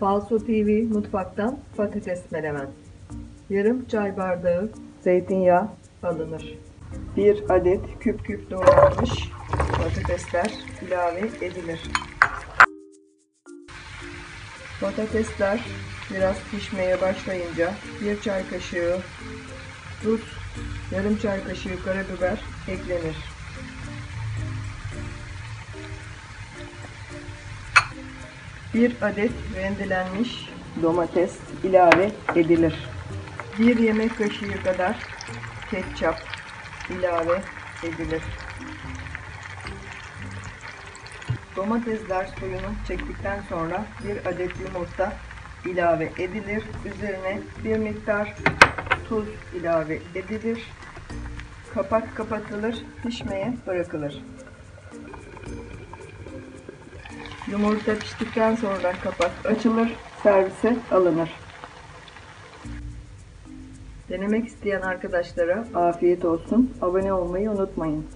Falso TV mutfaktan patates menemen. Yarım çay bardağı zeytinyağı alınır. 1 adet küp küp doğranmış patatesler ilave edilir. Patatesler biraz pişmeye başlayınca 1 çay kaşığı tuz, yarım çay kaşığı karabiber eklenir. Bir adet rendelenmiş domates ilave edilir. 1 yemek kaşığı kadar ketçap ilave edilir. Domatesler suyunu çektikten sonra 1 adet yumurta ilave edilir. Üzerine bir miktar tuz ilave edilir. Kapak kapatılır, pişmeye bırakılır. Yumurta piştikten sonra kapak açılır, servise alınır. Denemek isteyen arkadaşlara afiyet olsun. Abone olmayı unutmayın.